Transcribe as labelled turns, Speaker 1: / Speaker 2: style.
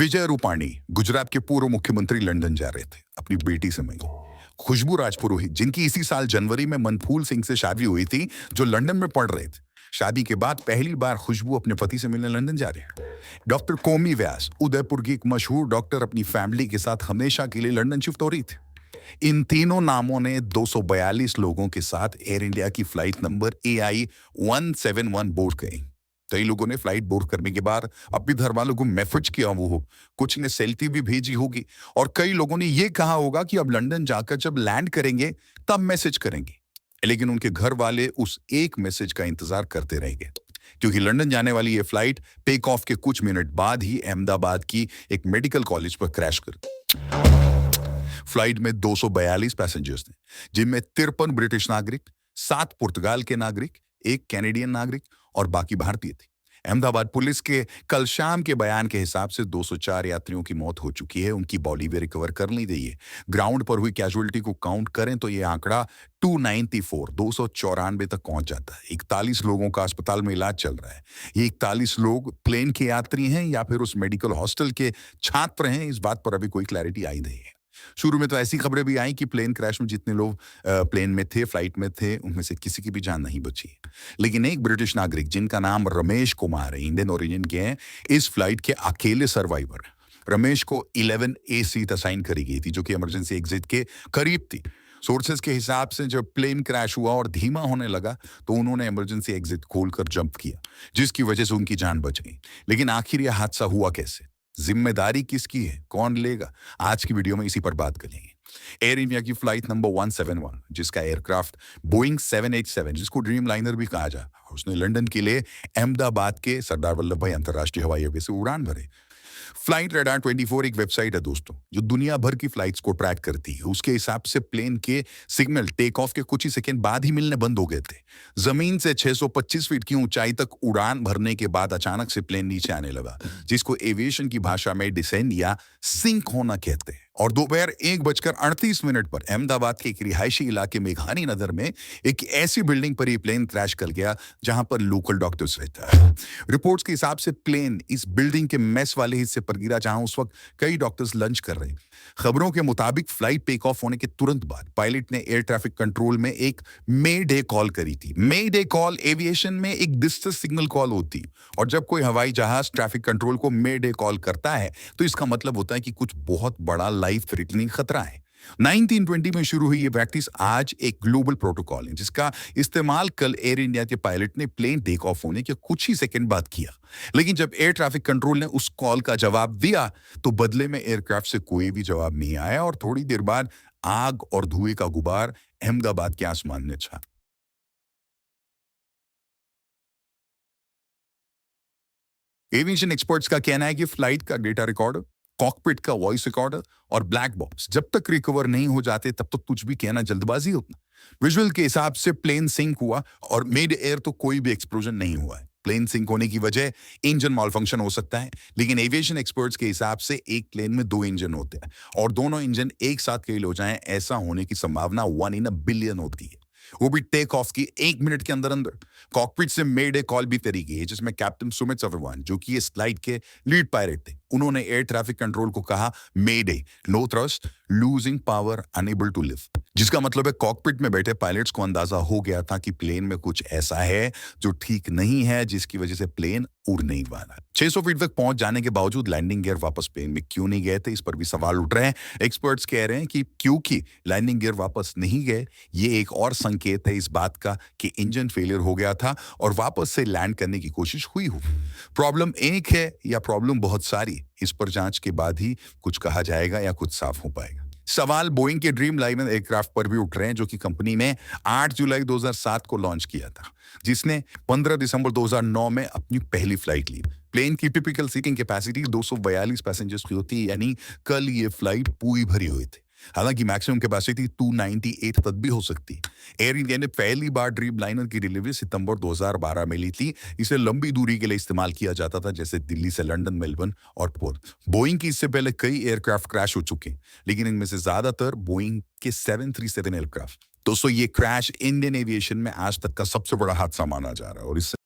Speaker 1: विजय रूपाणी गुजरात के पूर्व मुख्यमंत्री लंदन जा रहे थे अपनी बेटी से मिलने। खुशबू राजपुरोहित जिनकी इसी साल जनवरी में मनफूल सिंह से शादी हुई थी, जो लंदन में पढ़ रहे थे। शादी के बाद पहली बार खुशबू अपने पति से मिलने लंदन जा रहे हैं। डॉक्टर कोमी व्यास उदयपुर की एक मशहूर डॉक्टर अपनी फैमिली के साथ हमेशा के लिए लंदन शिफ्ट हो रही थी। इन तीनों नामों ने 242 लोगों के साथ एयर इंडिया की फ्लाइट नंबर AI 171 बोर्ड करी। कई लोगों ने फ्लाइट बोर्ड करने के बाद अपने घर वालों को मैसेज किया हो, कुछ ने सेल्फी भी भेजी होगी और कई लोगों ने यह कहा होगा कि अब लंदन जाकर जब लैंड करेंगे तब मैसेज करेंगे। लेकिन उनके घर वाले उस एक मैसेज का इंतजार करते रहेंगे, क्योंकि लंदन जाने वाली यह फ्लाइट टेक ऑफ के कुछ मिनट बाद ही अहमदाबाद की एक मेडिकल कॉलेज पर क्रैश कर दी। फ्लाइट में 242 पैसेंजर्स थे, जिनमें 53 ब्रिटिश नागरिक, 7 पुर्तगाल के नागरिक, 1 कैनेडियन नागरिक और बाकी भारतीय थे। अहमदाबाद पुलिस के कल शाम के बयान के हिसाब से 204 यात्रियों की मौत हो चुकी है। उनकी बॉडी भी रिकवर कर ली गई है। ग्राउंड पर हुई कैजुअलिटी को काउंट करें तो यह आंकड़ा 294 तक पहुंच जाता है। 41 लोगों का अस्पताल में इलाज चल रहा है। ये 41 लोग प्लेन के यात्री हैं या फिर उस मेडिकल हॉस्टल के छात्र हैं, इस बात पर अभी कोई क्लैरिटी आई नहीं है। शुरू में तो ऐसी खबरें भी आई कि प्लेन क्रैश में जितने लोग प्लेन में थे, फ्लाइट में थे, उनमें से किसी की भी जान नहीं बची। लेकिन एक ब्रिटिश नागरिक जिनका नाम रमेश कुमार है, इंडियन ओरिजिन के हैं, इस फ्लाइट के अकेले सर्वाइवर। रमेश को 11A सीट असाइन करी गई थी, जो कि इमरजेंसी एग्जिट के करीब थी। सोर्सेज के हिसाब से जब प्लेन क्रैश हुआ और धीमा होने लगा तो उन्होंने इमरजेंसी एग्जिट खोलकर जंप किया, जिसकी वजह से उनकी जान बच गई। लेकिन आखिर यह हादसा हुआ कैसे? जिम्मेदारी किसकी है? कौन लेगा? आज की वीडियो में इसी पर बात करेंगे। एयर इंडिया की फ्लाइट नंबर 171, जिसका एयरक्राफ्ट बोइंग 787, जिसको ड्रीम लाइनर भी कहा जाता है, उसने लंदन के लिए अहमदाबाद के सरदार वल्लभ भाई अंतरराष्ट्रीय हवाई अड्डे से उड़ान भरे। फ्लाइट रेडार 24 एक वेबसाइट है दोस्तों, जो दुनिया भर की फ्लाइट्स को ट्रैक करती है। उसके हिसाब से प्लेन के सिग्नल टेक ऑफ के कुछ ही सेकंड बाद ही मिलने बंद हो गए थे। जमीन से 625 फीट की ऊंचाई तक उड़ान भरने के बाद अचानक से प्लेन नीचे आने लगा, जिसको एविएशन की भाषा में डिसेंड या सिंक होना कहते हैं। और दोपहर 1:38 पर अहमदाबाद के एक रिहायशी इलाके मेघानी नगर में एक ऐसी बिल्डिंग पर ही प्लेन क्रैश कर गया जहां पर लोकल डॉक्टर्स रहता है। रिपोर्ट्स के हिसाब से प्लेन इस बिल्डिंग के मेस वाले हिस्से पर गिरा, जहां उस वक्त कई डॉक्टर्स लंच कर रहे हैं। खबरों के मुताबिक फ्लाइट टेक ऑफ होने के तुरंत बाद पायलट ने एयर ट्रैफिक कंट्रोल में एक मे डे कॉल करी थी। मे डे कॉल एविएशन में एक डिस्ट्रेस सिग्नल कॉल होती है, और जब कोई हवाई जहाज ट्रैफिक कंट्रोल को मे डे कॉल करता है तो इसका मतलब होता है कि कुछ बहुत बड़ा लाइफ थ्रेटनिंग खतरा है। 1920 में शुरू हुई ये प्रैक्टिस आज एक ग्लोबल प्रोटोकॉल है, जिसका इस्तेमाल कल एयर इंडिया के पायलट ने प्लेन टेक ऑफ होने के कुछ ही सेकंड बाद किया। लेकिन जब एयर ट्रैफिक कंट्रोल ने उस कॉल का जवाब दिया तो बदले में एयरक्राफ्ट से कोई भी जवाब नहीं आया, और थोड़ी देर बाद आग और धुएं का गुबार अहमदाबाद के आसमान में छा। एविएशन एक्सपर्ट्स का कहना है कि फ्लाइट का डेटा रिकॉर्डर, कॉकपिट का वॉइस रिकॉर्डर और ब्लैक बॉक्स जब तक रिकवर नहीं हो जाते तब तक कुछ भी कहना जल्दबाजी होता। विजुअल के हिसाब से प्लेन सिंक हुआ और मिड एयर तो कोई भी एक्सप्लोजन नहीं हुआ है। प्लेन सिंक होने की वजह इंजन मॉलफंक्शन हो सकता है, लेकिन एविएशन एक्सपर्ट्स के हिसाब से एक प्लेन में 2 इंजन होते हैं और दोनों इंजन एक साथ फेल हो जाएं, ऐसा होने की संभावना 1 in a billion होती है, वो भी टेक ऑफ की 1 मिनट के अंदर अंदर। कॉकपिट से मेड ए कॉल भी करी गई है, जिसमें कैप्टन सुमित सवर्वान, जो कि इस फ्लाइट के लीड पायलट थे, उन्होंने एयर ट्रैफिक कंट्रोल को कहा mayday, no thrust, losing power, unable to lift, जिसका मतलब है कॉकपिट में बैठे पायलट्स को अंदाजा हो गया था कि प्लेन में कुछ ऐसा है जो ठीक नहीं है, जिसकी वजह से प्लेन उड़ नहीं पाना। 600 फीट तक पहुंच जाने के बावजूद लैंडिंग गियर वापस प्लेन में क्यों नहीं गए थे, इस पर भी सवाल उठ रहे हैं। एक्सपर्ट्स कह रहे हैं कि क्योंकि लैंडिंग गियर वापस नहीं गए, ये एक और संकेत है इस बात का कि इंजन फेलियर हो गया था और वापस से लैंड करने की कोशिश हुई हो। प्रॉब्लम एक है या प्रॉब्लम बहुत सारी, इस पर जांच के बाद ही कुछ कहा जाएगा या कुछ साफ हो पाएगा। सवाल बोइंग के ड्रीम लाइनर एयरक्राफ्ट पर भी उठ रहे हैं, जो कि कंपनी ने 8 जुलाई 2007 को लॉन्च किया था, जिसने 15 दिसंबर 2009 में अपनी पहली फ्लाइट ली। प्लेन की टिपिकल सीटिंग कैपेसिटी 242 पैसेंजर्स की होती है, यानी कल ये फ्लाइट पूरी भरी हुई थी। हालांकि मैक्सिमम कैपेसिटी 298 तक भी हो सकती है। एयर इंडिया ने पहली बार ड्रीम लाइनर की डिलीवरी सितंबर 2012 में ली थी। इसे लंबी दूरी के लिए इस्तेमाल किया जाता था, जैसे दिल्ली से लंदन, मेलबर्न और पर्थ। बोइंग की इससे पहले कई एयरक्राफ्ट क्रैश हो चुके हैं, लेकिन इनमें से ज्यादातर बोइंग के 737 एयरक्राफ्ट। दोस्तों, ये क्रैश इंडियन एविएशन में आज तक का सबसे बड़ा हादसा माना जा रहा है और इससे